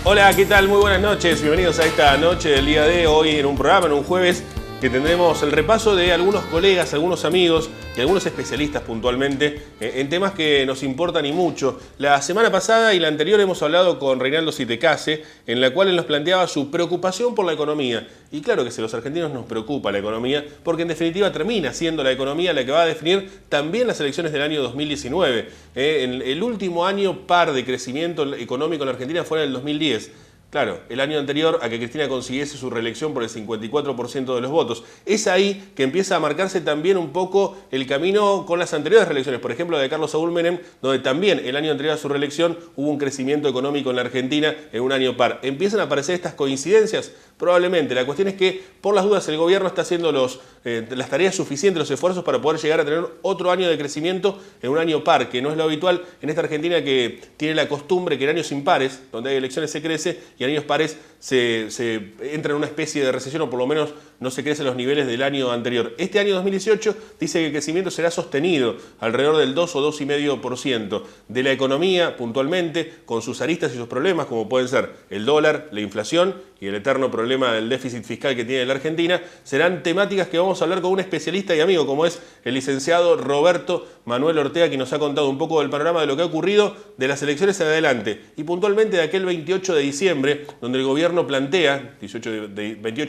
Hola, ¿qué tal? Muy buenas noches. Bienvenidos a esta noche del día de hoy en un programa, en un jueves, que tendremos el repaso de algunos colegas, algunos amigos y algunos especialistas puntualmente en temas que nos importan y mucho. La semana pasada y la anterior hemos hablado con Reinaldo Sitecase, en la cual él nos planteaba su preocupación por la economía. Y claro que si a los argentinos nos preocupa la economía, porque en definitiva termina siendo la economía la que va a definir también las elecciones del año 2019. El último año par de crecimiento económico en la Argentina fue en el 2010. Claro, el año anterior a que Cristina consiguiese su reelección por el 54% de los votos. Es ahí que empieza a marcarse también un poco el camino con las anteriores reelecciones. Por ejemplo, la de Carlos Saúl Menem, donde también el año anterior a su reelección hubo un crecimiento económico en la Argentina en un año par. ¿Empiezan a aparecer estas coincidencias? Probablemente. La cuestión es que, por las dudas, el gobierno está haciendo las tareas suficientes, los esfuerzos para poder llegar a tener otro año de crecimiento en un año par, que no es lo habitual en esta Argentina que tiene la costumbre que en años impares, donde hay elecciones, se crece, y en años pares se entra en una especie de recesión, o por lo menos no se crecen los niveles del año anterior. Este año 2018 dice que el crecimiento será sostenido alrededor del 2 o 2,5% de la economía puntualmente, con sus aristas y sus problemas, como pueden ser el dólar, la inflación y el eterno problema del déficit fiscal que tiene la Argentina. Serán temáticas que vamos a hablar con un especialista y amigo como es el licenciado Roberto Manuel Ortega, que nos ha contado un poco del panorama de lo que ha ocurrido de las elecciones en adelante y puntualmente de aquel 28 de diciembre, donde el gobierno plantea, 28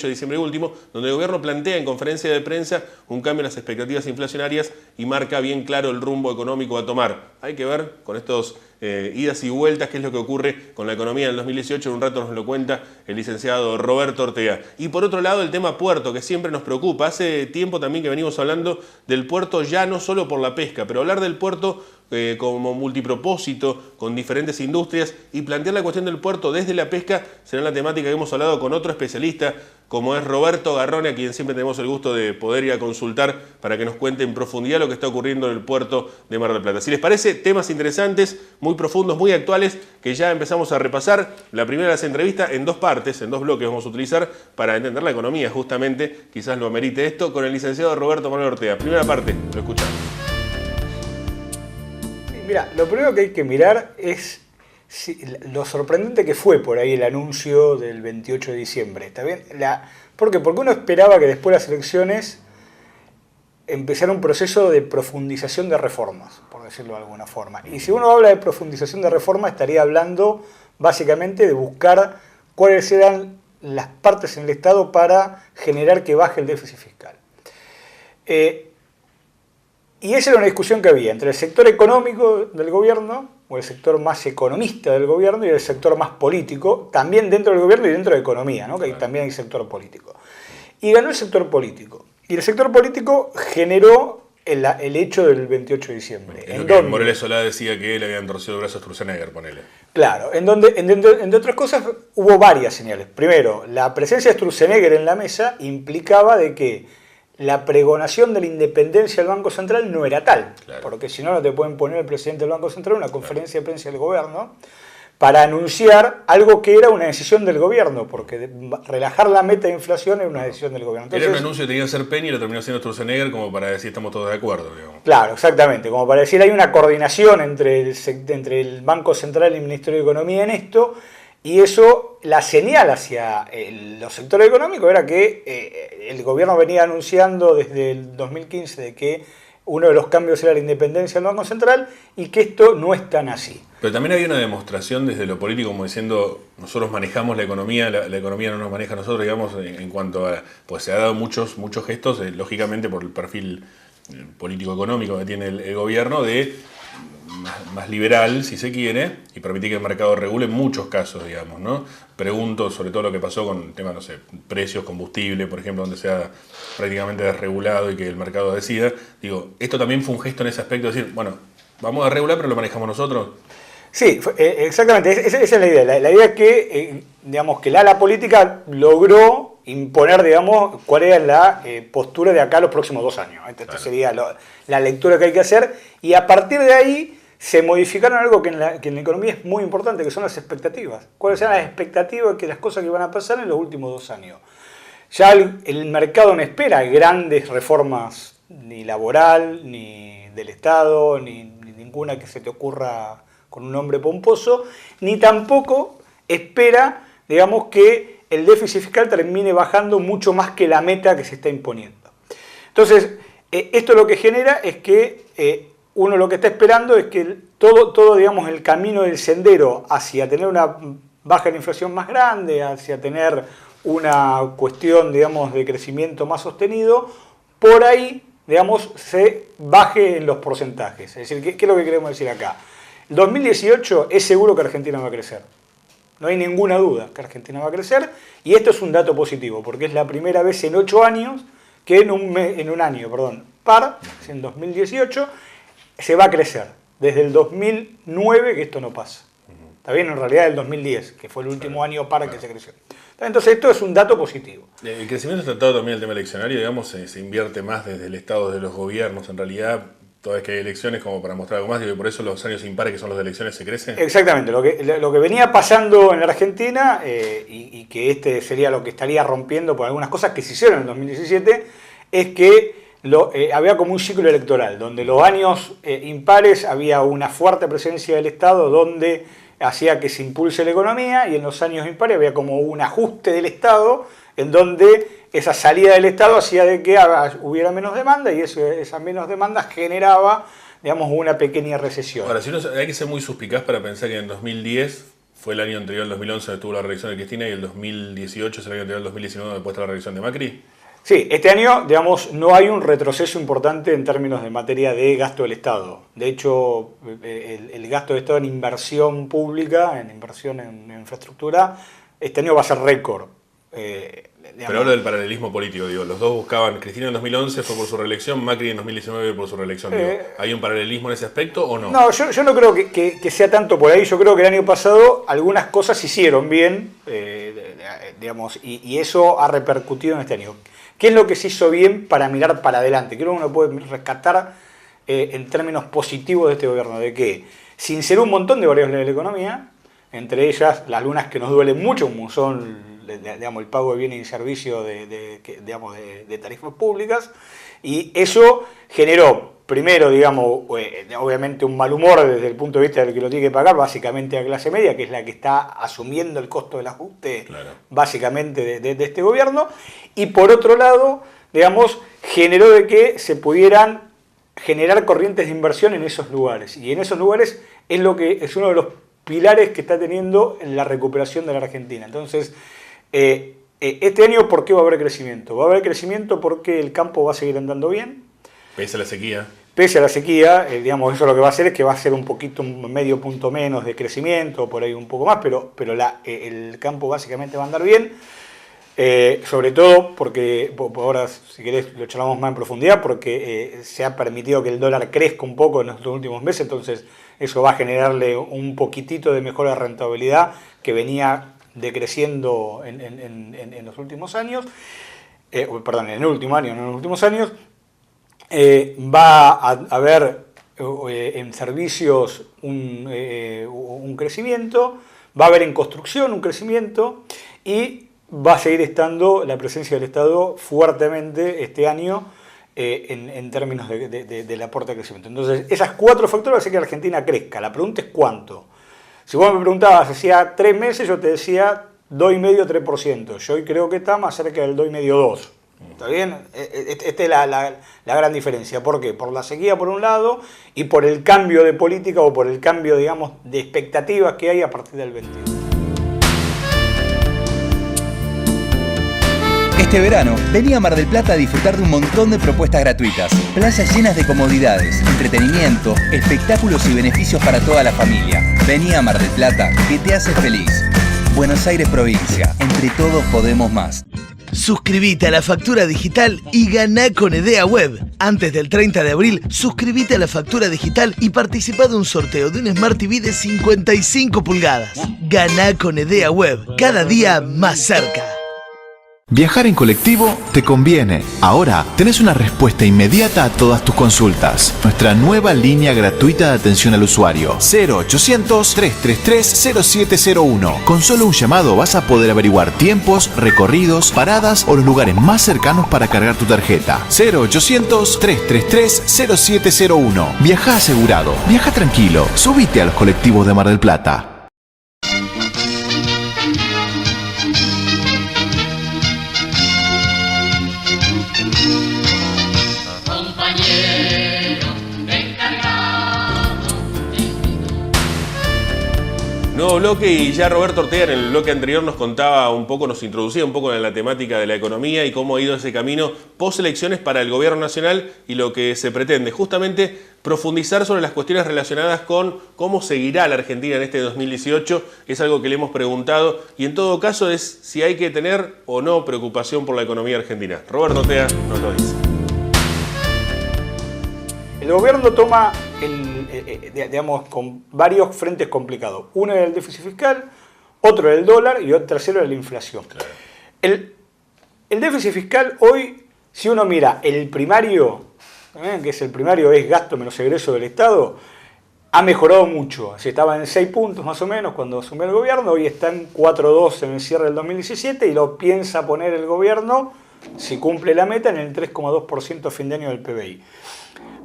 de diciembre último, donde el gobierno plantea en conferencia de prensa un cambio en las expectativas inflacionarias y marca bien claro el rumbo económico a tomar. Hay que ver con estos idas y vueltas qué es lo que ocurre con la economía en el 2018. En un rato nos lo cuenta el licenciado Roberto Ortega. Y por otro lado, el tema puerto, que siempre nos preocupa. Hace tiempo también que venimos hablando del puerto, ya no solo por la pesca, pero hablar del puerto como multipropósito, con diferentes industrias, y plantear la cuestión del puerto desde la pesca será la temática que hemos hablado con otro especialista, como es Roberto Garrone, a quien siempre tenemos el gusto de poder ir a consultar para que nos cuente en profundidad lo que está ocurriendo en el puerto de Mar del Plata. Si les parece, temas interesantes, muy profundos, muy actuales, que ya empezamos a repasar. La primera de las entrevistas en dos partes, en dos bloques vamos a utilizar para entender la economía, justamente, quizás lo amerite esto, con el licenciado Roberto Manuel Ortega. Primera parte, lo escuchamos. Mira, lo primero que hay que mirar es lo sorprendente que fue por ahí el anuncio del 28 de diciembre. ¿Está bien? ¿Por qué? Porque uno esperaba que después de las elecciones empezara un proceso de profundización de reformas, por decirlo de alguna forma. Y si uno habla de profundización de reformas, estaría hablando básicamente de buscar cuáles eran las partes en el Estado para generar que baje el déficit fiscal. Y esa era una discusión que había entre el sector económico del gobierno, o el sector más economista del gobierno, y el sector más político, también dentro del gobierno y dentro de economía, ¿no? Que también hay sector político. Y ganó el sector político. Y el sector político generó el hecho del 28 de diciembre. Es lo que Morales Solá decía que él había entorcido el brazo a Sturzenegger, ponele. Claro, entre otras cosas hubo varias señales. Primero, la presencia de Sturzenegger en la mesa implicaba de que la pregonación de la independencia del Banco Central no era tal, claro, porque si no, no te pueden poner el presidente del Banco Central en una conferencia de prensa del gobierno para anunciar algo que era una decisión del gobierno, porque relajar la meta de inflación era una decisión del gobierno. Entonces, era un anuncio que tenía que ser Peña y lo terminó siendo Sturzenegger como para decir estamos todos de acuerdo, digamos. Claro, exactamente, como para decir hay una coordinación entre el Banco Central y el Ministerio de Economía en esto. Y eso, la señal hacia los sectores económicos era que el gobierno venía anunciando desde el 2015 de que uno de los cambios era la independencia del Banco Central y que esto no es tan así. Pero también había una demostración desde lo político como diciendo nosotros manejamos la economía no nos maneja a nosotros, digamos, en cuanto a, pues se ha dado muchos gestos, lógicamente por el perfil político-económico que tiene el gobierno de más liberal, si se quiere, y permitir que el mercado regule en muchos casos, digamos, ¿no? Pregunto sobre todo lo que pasó con el tema, no sé, precios, combustible, por ejemplo, donde se ha prácticamente desregulado y que el mercado decida. Digo, esto también fue un gesto en ese aspecto, de decir, bueno, vamos a regular, pero lo manejamos nosotros. Sí, exactamente, esa es la idea. La idea es que, digamos, que la ala política logró imponer, digamos, cuál era la postura de acá los próximos 2 años. Esta sería la lectura que hay que hacer, y a partir de ahí se modificaron algo que en la economía es muy importante, que son las expectativas. ¿Cuáles eran las expectativas de las cosas que van a pasar en los últimos 2 años? Ya el mercado no espera grandes reformas, ni laboral, ni del Estado, ni ninguna que se te ocurra con un nombre pomposo, ni tampoco espera, digamos, que el déficit fiscal termine bajando mucho más que la meta que se está imponiendo. Entonces, esto lo que genera es que uno lo que está esperando es que todo, digamos, el camino del sendero hacia tener una baja de inflación más grande, hacia tener una cuestión, digamos, de crecimiento más sostenido, por ahí, digamos, se baje en los porcentajes. Es decir, ¿qué es lo que queremos decir acá? El 2018 es seguro que Argentina va a crecer. No hay ninguna duda que Argentina va a crecer, y esto es un dato positivo, porque es la primera vez en 8 años que en un año par, en 2018, se va a crecer. Desde el 2009 que esto no pasa. Está bien, en realidad el 2010, que fue el último año par que se creció. Entonces esto es un dato positivo. El crecimiento está tratado también el tema eleccionario, digamos, se invierte más desde el Estado, de los gobiernos, en realidad, toda vez que hay elecciones, como para mostrar algo más, y por eso los años impares, que son los de elecciones, se crecen. Exactamente, lo que venía pasando en la Argentina, y que este sería lo que estaría rompiendo por algunas cosas que se hicieron en 2017, es que había como un ciclo electoral, donde los años impares había una fuerte presencia del Estado, donde hacía que se impulse la economía, y en los años impares había como un ajuste del Estado, en donde esa salida del Estado hacía de que hubiera menos demanda, y esa menos demanda generaba, digamos, una pequeña recesión. Ahora, hay que ser muy suspicaz para pensar que en 2010 fue el año anterior al 2011 donde tuvo la reelección de Cristina, y el 2018 es el año anterior al 2019 después de la reelección de Macri. Sí, este año, digamos, no hay un retroceso importante en términos de materia de gasto del Estado. De hecho, el gasto del Estado en inversión pública, en inversión en infraestructura, este año va a ser récord. Pero hablo del paralelismo político, digo, los dos buscaban, Cristina en 2011 fue por su reelección, Macri en 2019 por su reelección. ¿Hay un paralelismo en ese aspecto o no? No, yo no creo que sea tanto por ahí. Yo creo que el año pasado algunas cosas se hicieron bien, digamos, y eso ha repercutido en este año. ¿Qué es lo que se hizo bien para mirar para adelante? Creo que uno puede rescatar en términos positivos de este gobierno, de que sinceró un montón de variables de la economía, entre ellas las lunas que nos duelen mucho, como son, digamos, el pago de bienes y servicios de tarifas públicas, y eso generó, primero, digamos, obviamente un mal humor desde el punto de vista del que lo tiene que pagar, básicamente la clase media, que es la que está asumiendo el costo del ajuste, claro, básicamente de este gobierno, y por otro lado, digamos, generó de que se pudieran generar corrientes de inversión en esos lugares, y en esos lugares es lo que es uno de los pilares que está teniendo en la recuperación de la Argentina. Entonces, este año, ¿por qué va a haber crecimiento? Va a haber crecimiento porque el campo va a seguir andando bien. Pese a la sequía. Pese a la sequía, digamos, eso lo que va a hacer es que va a ser un poquito, medio punto menos de crecimiento, por ahí un poco más, pero el campo básicamente va a andar bien. Sobre todo porque, ahora si querés lo charlamos más en profundidad, porque se ha permitido que el dólar crezca un poco en los últimos meses, entonces eso va a generarle un poquitito de mejora de rentabilidad que venía decreciendo en los últimos años, perdón, en el último año, no en los últimos años. Va a haber en servicios un crecimiento, va a haber en construcción un crecimiento, y va a seguir estando la presencia del Estado fuertemente este año en términos del aporte de crecimiento. Entonces, esas 4 factores hacen que la Argentina crezca. La pregunta es cuánto. Si vos me preguntabas hacía 3 meses, yo te decía 2,5-3%. Yo hoy creo que está más cerca del 2,5-2%. ¿Está bien? Esta es la gran diferencia. ¿Por qué? Por la sequía por un lado, y por el cambio de política, o por el cambio, digamos, de expectativas que hay a partir del 21. Este verano, vení a Mar del Plata a disfrutar de un montón de propuestas gratuitas. Playas llenas de comodidades, entretenimiento, espectáculos y beneficios para toda la familia. Vení a Mar del Plata, que te hace feliz. Buenos Aires provincia, entre todos podemos más. Suscríbete a la factura digital y ganá con Edea Web. Antes del 30 de abril, suscríbete a la factura digital y participa de un sorteo de un Smart TV de 55 pulgadas. Ganá con Edea Web, cada día más cerca. Viajar en colectivo te conviene. Ahora tenés una respuesta inmediata a todas tus consultas. Nuestra nueva línea gratuita de atención al usuario. 0800-333-0701. Con solo un llamado vas a poder averiguar tiempos, recorridos, paradas o los lugares más cercanos para cargar tu tarjeta. 0800-333-0701. Viaja asegurado. Viaja tranquilo. Subite a los colectivos de Mar del Plata. Nuevo bloque y ya Roberto Ortega en el bloque anterior nos contaba un poco, nos introducía un poco en la temática de la economía y cómo ha ido ese camino post elecciones para el gobierno nacional y lo que se pretende, justamente profundizar sobre las cuestiones relacionadas con cómo seguirá la Argentina en este 2018, es algo que le hemos preguntado y en todo caso es si hay que tener o no preocupación por la economía argentina. Roberto Ortega nos lo dice. El gobierno toma, digamos, con varios frentes complicados. Uno es el déficit fiscal, otro es el dólar y el tercero es la inflación. Claro. El déficit fiscal hoy, si uno mira el primario, que es el primario es gasto menos egreso del Estado, ha mejorado mucho. Se estaba en 6 puntos más o menos cuando asumió el gobierno, hoy está en 4,2 en el cierre del 2017 y lo piensa poner el gobierno, si cumple la meta, en el 3,2% a fin de año del PBI.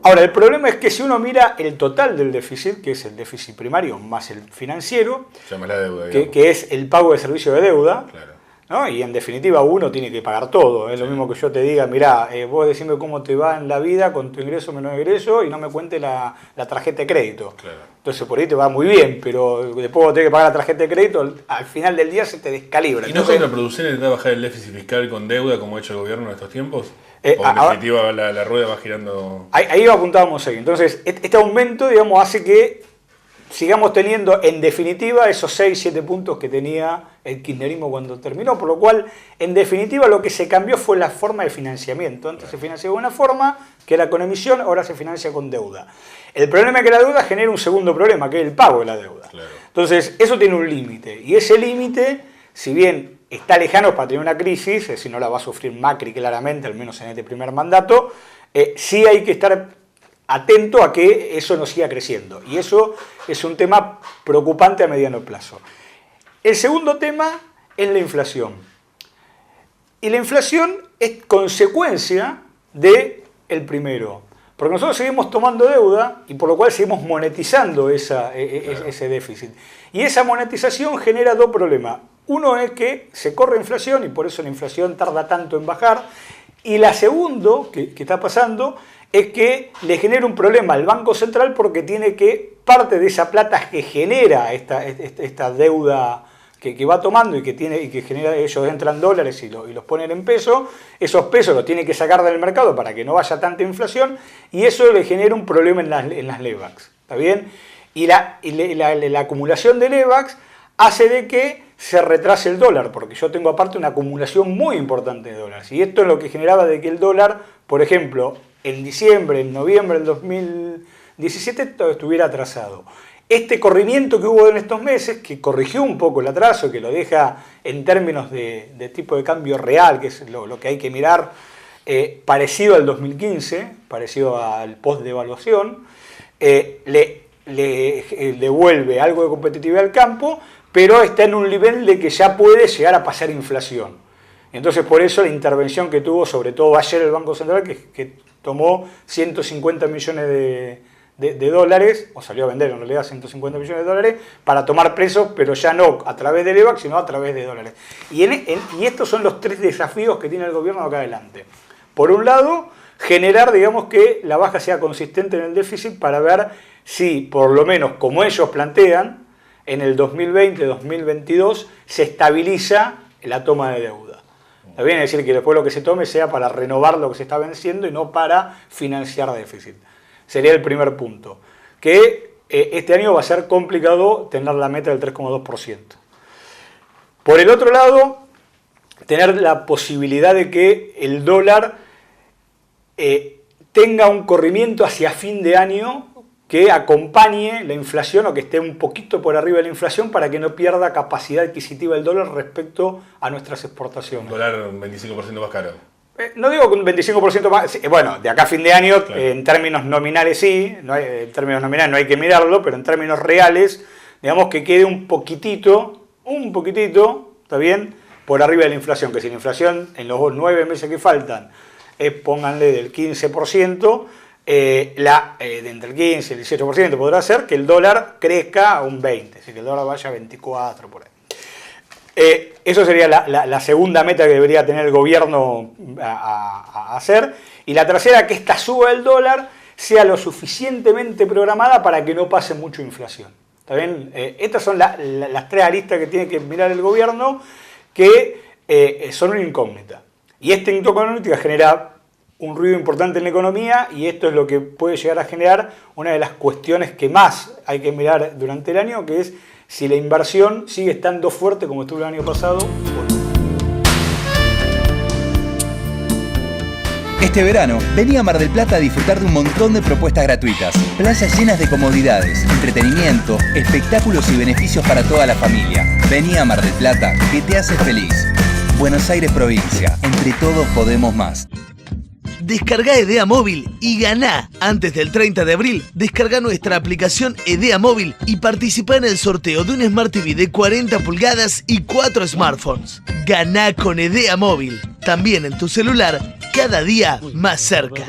Ahora, el problema es que si uno mira el total del déficit, que es el déficit primario más el financiero, se llama la deuda, que es el pago de servicio de deuda, claro, ¿no? Y en definitiva uno tiene que pagar todo. Es lo mismo que yo te diga, mirá, vos decime cómo te va en la vida con tu ingreso menos ingreso y no me cuente la tarjeta de crédito. Claro. Entonces por ahí te va muy bien, pero después vos tenés que pagar la tarjeta de crédito, al final del día se te descalibra. ¿Y no contraproducente intentar bajar el déficit fiscal con deuda como ha hecho el gobierno en estos tiempos? ¿O en definitiva la rueda va girando? Ahí apuntábamos ahí. Entonces, este aumento, digamos, hace que sigamos teniendo, en definitiva, esos 6-7 puntos que tenía el kirchnerismo cuando terminó, por lo cual, en definitiva, lo que se cambió fue la forma de financiamiento. Antes se financiaba de una forma, que era con emisión, ahora se financia con deuda. El problema es que la deuda genera un segundo problema, que es el pago de la deuda. Claro. Entonces, eso tiene un límite, y ese límite, si bien está lejano para tener una crisis, es decir, no la va a sufrir Macri claramente, al menos en este primer mandato, sí hay que estar atento a que eso no siga creciendo. Y eso es un tema preocupante a mediano plazo. El segundo tema es la inflación. Y la inflación es consecuencia del primero. Porque nosotros seguimos tomando deuda y por lo cual seguimos monetizando ese déficit. Y esa monetización genera dos problemas. Uno es que se corre inflación y por eso la inflación tarda tanto en bajar. Y la segunda que está pasando es que le genera un problema al Banco Central porque tiene que, parte de esa plata que genera esta deuda que va tomando y que genera, ellos entran dólares y los ponen en pesos, esos pesos los tiene que sacar del mercado para que no vaya tanta inflación y eso le genera un problema en las LEVAX. ¿Está bien? Y la acumulación de LEVAX hace de que se retrase el dólar, porque yo tengo aparte una acumulación muy importante de dólares. Y esto es lo que generaba de que el dólar, por ejemplo, en diciembre, en noviembre del 2017, estuviera atrasado. Este corrimiento que hubo en estos meses, que corrigió un poco el atraso, que lo deja en términos de tipo de cambio real, que es lo que hay que mirar, parecido al 2015, parecido al post-devaluación, le devuelve algo de competitividad al campo, pero está en un nivel de que ya puede llegar a pasar inflación. Entonces, por eso la intervención que tuvo, sobre todo ayer el Banco Central, que tomó 150 millones de dólares, o salió a vender en realidad 150 millones de dólares, para tomar presos, pero ya no a través de LEVAX, sino a través de dólares. Y estos son los tres desafíos que tiene el gobierno acá adelante. Por un lado, generar, digamos, que la baja sea consistente en el déficit para ver si, por lo menos, como ellos plantean, en el 2020-2022 se estabiliza la toma de deuda. Está bien, es decir, que después lo que se tome sea para renovar lo que se está venciendo y no para financiar déficit. Sería el primer punto. Que este año va a ser complicado tener la meta del 3,2%. Por el otro lado, tener la posibilidad de que el dólar tenga un corrimiento hacia fin de año que acompañe la inflación o que esté un poquito por arriba de la inflación para que no pierda capacidad adquisitiva el dólar respecto a nuestras exportaciones. Un dólar un 25% más caro. No digo que un 25% más, bueno, de acá a fin de año, claro. En términos nominales sí, en términos nominales no hay que mirarlo, pero en términos reales, digamos que quede un poquitito, ¿está bien?, por arriba de la inflación, que si la inflación en los 9 meses que faltan es, pónganle, del 15%, de entre el 15 y el 18% podrá ser que el dólar crezca a un 20%, es decir, que el dólar vaya a 24 por ahí. Eso sería la segunda meta que debería tener el gobierno a hacer. Y la tercera, que esta suba del dólar sea lo suficientemente programada para que no pase mucho inflación. ¿Está bien? Estas son las tres aristas que tiene que mirar el gobierno, que son una incógnita. Y esta incógnita genera un ruido importante en la economía, y esto es lo que puede llegar a generar una de las cuestiones que más hay que mirar durante el año, que es si la inversión sigue estando fuerte como estuvo el año pasado o no. Este verano, vení a Mar del Plata a disfrutar de un montón de propuestas gratuitas. Playas llenas de comodidades, entretenimiento, espectáculos y beneficios para toda la familia. Vení a Mar del Plata, que te hace feliz. Buenos Aires provincia, entre todos podemos más. Descarga Edea Móvil y ganá. Antes del 30 de abril, descarga nuestra aplicación Edea Móvil y participa en el sorteo de un Smart TV de 40 pulgadas y 4 smartphones. Ganá con Edea Móvil. También en tu celular, cada día más cerca.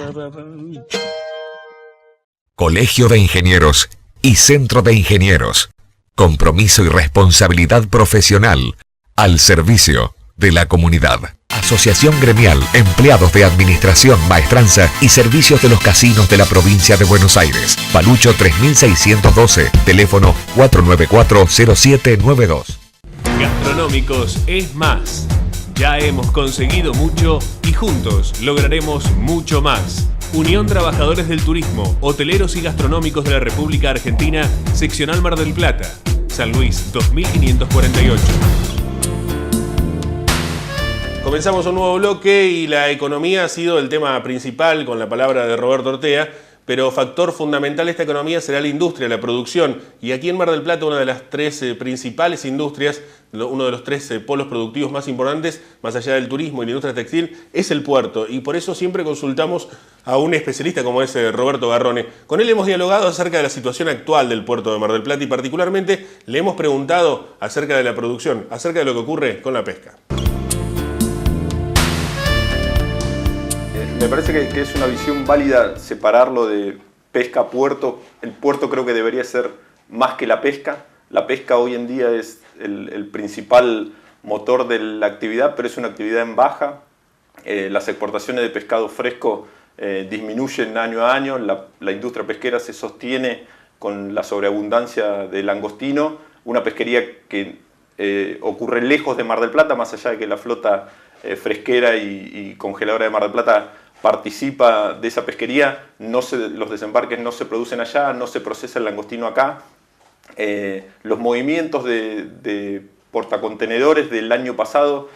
Colegio de Ingenieros y Centro de Ingenieros. Compromiso y responsabilidad profesional al servicio de la comunidad. Asociación Gremial, Empleados de Administración, Maestranza y Servicios de los Casinos de la Provincia de Buenos Aires. Palucho 3612, teléfono 494-0792. Gastronómicos es más. Ya hemos conseguido mucho y juntos lograremos mucho más. Unión Trabajadores del Turismo, Hoteleros y Gastronómicos de la República Argentina, Seccional Mar del Plata, San Luis 2548. Comenzamos un nuevo bloque y la economía ha sido el tema principal con la palabra de Roberto Ortea, pero factor fundamental de esta economía será la industria, la producción. Y aquí en Mar del Plata, una de las tres principales industrias, uno de los tres polos productivos más importantes, más allá del turismo y la industria textil, es el puerto. Y por eso siempre consultamos a un especialista como es Roberto Garrone. Con él hemos dialogado acerca de la situación actual del puerto de Mar del Plata y particularmente le hemos preguntado acerca de la producción, acerca de lo que ocurre con la pesca. Me parece que es una visión válida separarlo de pesca-puerto. El puerto creo que debería ser más que la pesca. La pesca hoy en día es el principal motor de la actividad, pero es una actividad en baja. Las exportaciones de pescado fresco disminuyen año a año. La industria pesquera se sostiene con la sobreabundancia de langostino. Una pesquería que ocurre lejos de Mar del Plata, más allá de que la flota fresquera y congeladora de Mar del Plata participa de esa pesquería. Los desembarques no se producen allá, no se procesa el langostino acá. Los movimientos de portacontenedores del año pasado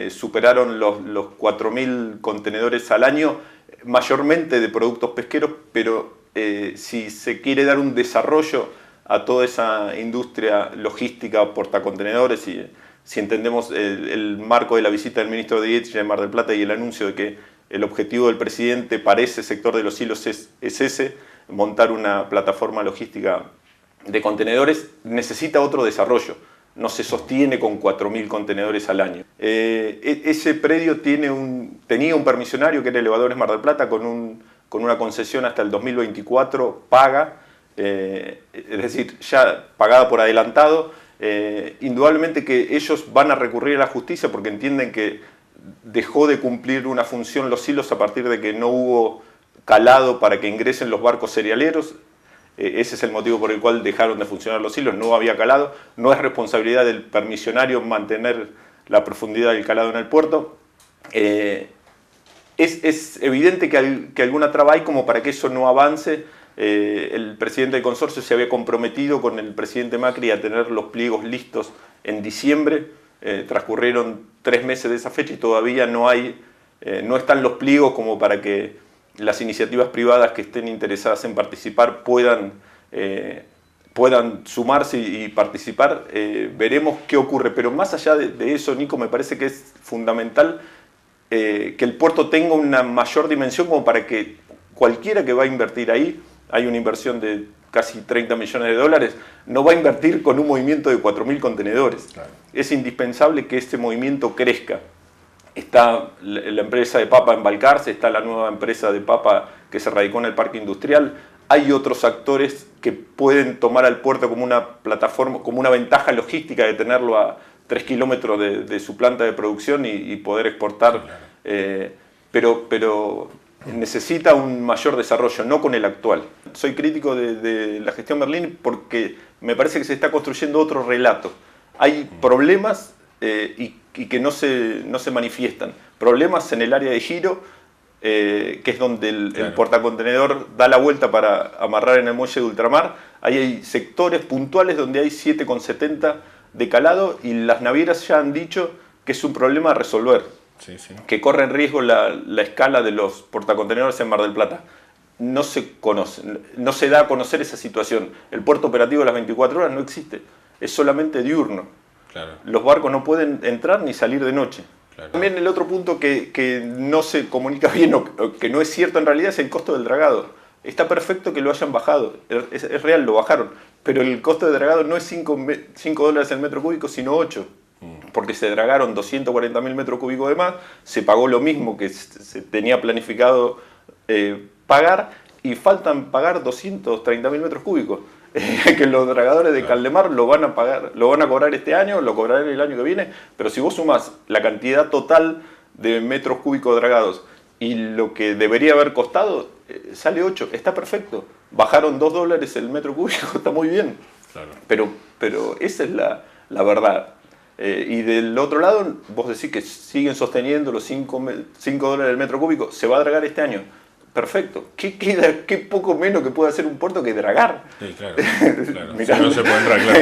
superaron los 4.000 contenedores al año, mayormente de productos pesqueros, pero si se quiere dar un desarrollo a toda esa industria logística, portacontenedores, y si entendemos el marco de la visita del ministro de Dietrich en Mar del Plata y el anuncio de que el objetivo del presidente para ese sector de los hilos es ese, montar una plataforma logística de contenedores, necesita otro desarrollo. No se sostiene con 4.000 contenedores al año. Ese predio tenía un permisionario que era Elevadores Mar del Plata con una concesión hasta el 2024 paga, es decir, ya pagada por adelantado. Indudablemente que ellos van a recurrir a la justicia porque entienden que dejó de cumplir una función los hilos a partir de que no hubo calado para que ingresen los barcos cerealeros. Ese es el motivo por el cual dejaron de funcionar los hilos, no había calado. No es responsabilidad del permisionario mantener la profundidad del calado en el puerto. Es evidente que alguna traba hay como para que eso no avance. El presidente del consorcio se había comprometido con el presidente Macri a tener los pliegos listos en diciembre. Transcurrieron 3 meses de esa fecha y todavía no están los pliegos como para que las iniciativas privadas que estén interesadas en participar puedan sumarse y participar. Veremos qué ocurre, pero más allá de eso, Nico, me parece que es fundamental que el puerto tenga una mayor dimensión como para que cualquiera que va a invertir ahí, hay una inversión de casi 30 millones de dólares, no va a invertir con un movimiento de 4.000 contenedores. Claro. Es indispensable que este movimiento crezca. Está la empresa de papa en Balcarce, está la nueva empresa de papa que se radicó en el parque industrial. Hay otros actores que pueden tomar al puerto como una plataforma, como una ventaja logística de tenerlo a 3 kilómetros de su planta de producción y poder exportar. Claro. Pero necesita un mayor desarrollo, no con el actual. soy crítico de la gestión Merlín porque me parece que se está construyendo otro relato. Hay problemas y que no se manifiestan. Problemas en el área de giro, que es donde el portacontenedor da la vuelta para amarrar en el muelle de ultramar. Ahí hay sectores puntuales donde hay 7,70 de calado y las navieras ya han dicho que es un problema a resolver, que corre en riesgo la escala de los portacontenedores en Mar del Plata. No se conoce, no se da a conocer esa situación. El puerto operativo de las 24 horas no existe, es solamente diurno. Los barcos no pueden entrar ni salir de noche. También el otro punto que no se comunica bien o que no es cierto en realidad es el costo del dragado. Está perfecto que lo hayan bajado, es real, lo bajaron, pero el costo de dragado no es $5 el metro cúbico, sino 8. Porque se dragaron 240.000 metros cúbicos de más, se pagó lo mismo que se tenía planificado pagar y faltan pagar 230.000 metros cúbicos. Que los dragadores de Caldemar lo van a pagar, lo van a cobrar este año, lo cobrarán el año que viene, pero si vos sumás la cantidad total de metros cúbicos dragados y lo que debería haber costado, sale 8, está perfecto. Bajaron $2 el metro cúbico, está muy bien. Pero esa es la verdad. Y del otro lado, vos decís que siguen sosteniendo los $5 el metro cúbico, se va a dragar este año. Perfecto. ¿Qué poco menos que puede hacer un puerto que dragar? Sí, claro. Mirá, si no se puede entrar, claro.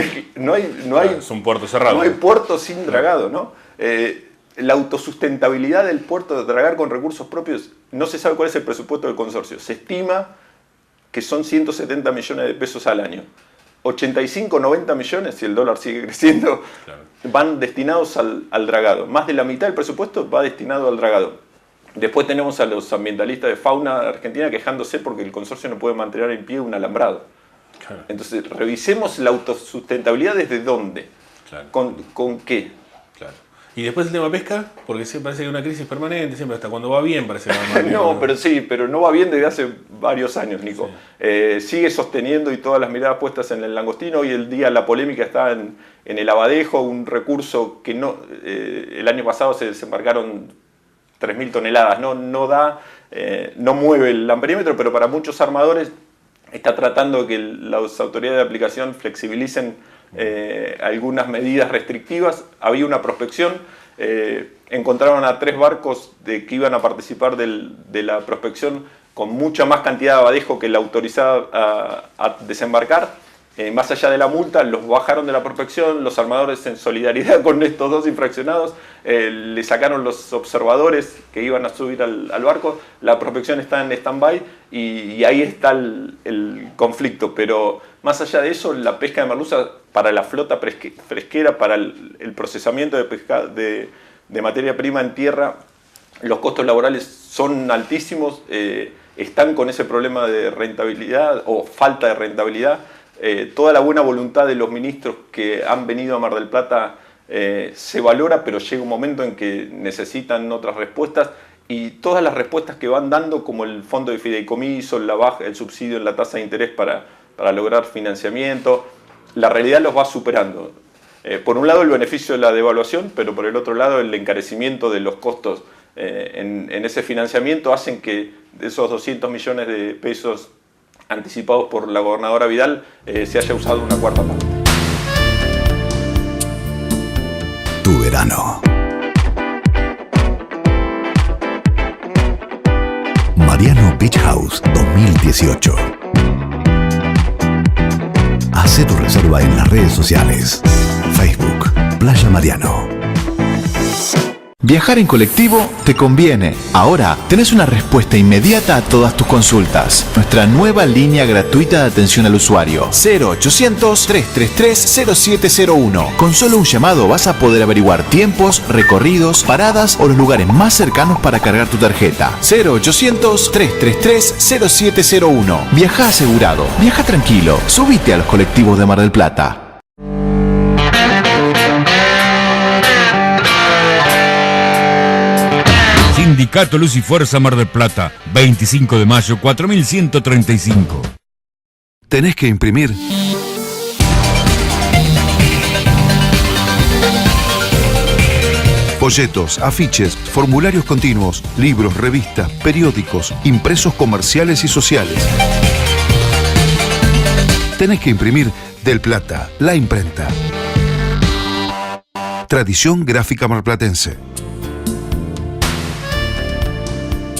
Es un puerto cerrado. No hay puerto sin dragado, ¿no? La autosustentabilidad del puerto de dragar con recursos propios, no se sabe cuál es el presupuesto del consorcio. Se estima que son 170 millones de pesos al año. 85, 90 millones, si el dólar sigue creciendo, van destinados al dragado. Más de la mitad del presupuesto va destinado al dragado. Después tenemos a los ambientalistas de fauna argentina quejándose porque el consorcio no puede mantener en pie un alambrado. Entonces, revisemos la autosustentabilidad desde dónde, con qué. Y después el tema pesca, porque siempre parece que hay una crisis permanente, siempre hasta cuando va bien parece que va mal. No, pero no va bien desde hace varios años, Nico. Sigue sosteniendo y todas las miradas puestas en el langostino. Hoy el día la polémica está en el abadejo, un recurso que no el año pasado se desembarcaron 3.000 toneladas, no mueve el amperímetro, pero para muchos armadores está tratando que las autoridades de aplicación flexibilicen algunas medidas restrictivas. Había una prospección, encontraron a 3 barcos que iban a participar de la prospección con mucha más cantidad de abadejo que la autorizada a desembarcar. Más allá de la multa, los bajaron de la prospección, los armadores en solidaridad con estos 2 infraccionados, le sacaron los observadores que iban a subir al barco, la prospección está en stand-by y ahí está el conflicto. Pero más allá de eso, la pesca de merluza para la flota fresquera, para el procesamiento de materia prima en tierra, los costos laborales son altísimos, están con ese problema de rentabilidad o falta de rentabilidad. Toda la buena voluntad de los ministros que han venido a Mar del Plata se valora, pero llega un momento en que necesitan otras respuestas y todas las respuestas que van dando, como el fondo de fideicomiso, el subsidio en la tasa de interés para lograr financiamiento, la realidad los va superando. Por un lado el beneficio de la devaluación, pero por el otro lado el encarecimiento de los costos en ese financiamiento hacen que de esos 200 millones de pesos anticipados por la gobernadora Vidal, se haya usado una cuarta parte. Tu verano. Mariano Beach House 2018. Hacé tu reserva en las redes sociales. Facebook, Playa Mariano. Viajar en colectivo te conviene. Ahora tenés una respuesta inmediata a todas tus consultas. Nuestra nueva línea gratuita de atención al usuario. 0800-333-0701. Con solo un llamado vas a poder averiguar tiempos, recorridos, paradas o los lugares más cercanos para cargar tu tarjeta. 0800-333-0701. Viaja asegurado. Viaja tranquilo. Subite a los colectivos de Mar del Plata. Sindicato Luz y Fuerza Mar del Plata, 25 de mayo, 4135. ¿Tenés que imprimir? Folletos, afiches, formularios continuos, libros, revistas, periódicos, impresos comerciales y sociales. tenés que imprimir Del Plata, la imprenta. Tradición gráfica marplatense.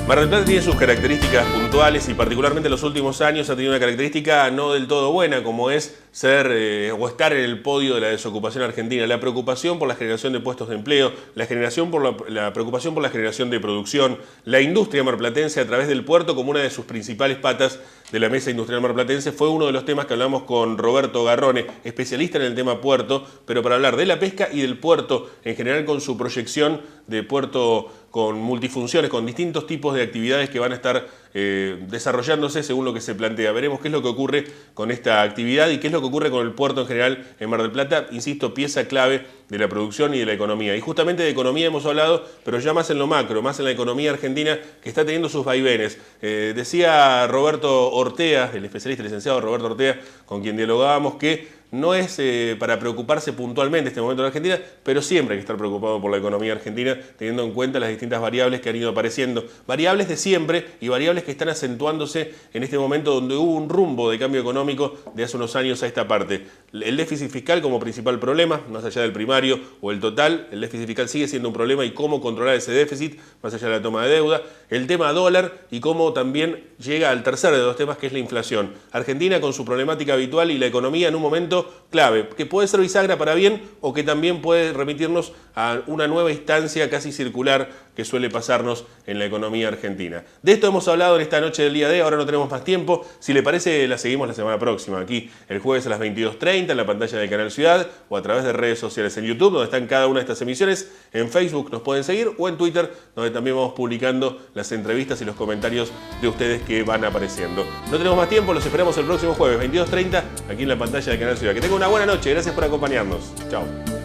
Mar del Plata tiene sus características puntuales y particularmente en los últimos años ha tenido una característica no del todo buena, como es ser o estar en el podio de la desocupación argentina. La preocupación por la generación de puestos de empleo, la preocupación por la generación de producción, la industria marplatense a través del puerto como una de sus principales patas de la Mesa Industrial Marplatense fue uno de los temas que hablamos con Roberto Garrone, especialista en el tema puerto, pero para hablar de la pesca y del puerto en general con su proyección de puerto con multifunciones, con distintos tipos de actividades que van a estar desarrollándose según lo que se plantea. Veremos qué es lo que ocurre con esta actividad y qué es lo que ocurre con el puerto en general en Mar del Plata, insisto, pieza clave de la producción y de la economía. Y justamente de economía hemos hablado, pero ya más en lo macro, más en la economía argentina que está teniendo sus vaivenes. Decía Roberto Ortea, el especialista, el licenciado Roberto Ortea, con quien dialogábamos, que no es para preocuparse puntualmente este momento en Argentina, pero siempre hay que estar preocupado por la economía argentina, teniendo en cuenta las distintas variables que han ido apareciendo. Variables de siempre y variables que están acentuándose en este momento donde hubo un rumbo de cambio económico de hace unos años a esta parte. El déficit fiscal como principal problema, más allá del primario o el total, el déficit fiscal sigue siendo un problema y cómo controlar ese déficit, más allá de la toma de deuda. El tema dólar y cómo también llega al tercer de los temas, que es la inflación. Argentina con su problemática habitual y la economía en un momento clave, que puede ser bisagra para bien o que también puede remitirnos a una nueva instancia casi circular que suele pasarnos en la economía argentina. De esto hemos hablado en esta noche del día de, ahora no tenemos más tiempo. Si le parece, la seguimos la semana próxima, aquí el jueves a las 22:30 en la pantalla de Canal Ciudad o a través de redes sociales en YouTube, donde están cada una de estas emisiones. En Facebook nos pueden seguir o en Twitter, donde también vamos publicando las entrevistas y los comentarios de ustedes que van apareciendo. No tenemos más tiempo, los esperamos el próximo jueves, 22:30, aquí en la pantalla de Canal Ciudad. Que tengan una buena noche, gracias por acompañarnos. Chao.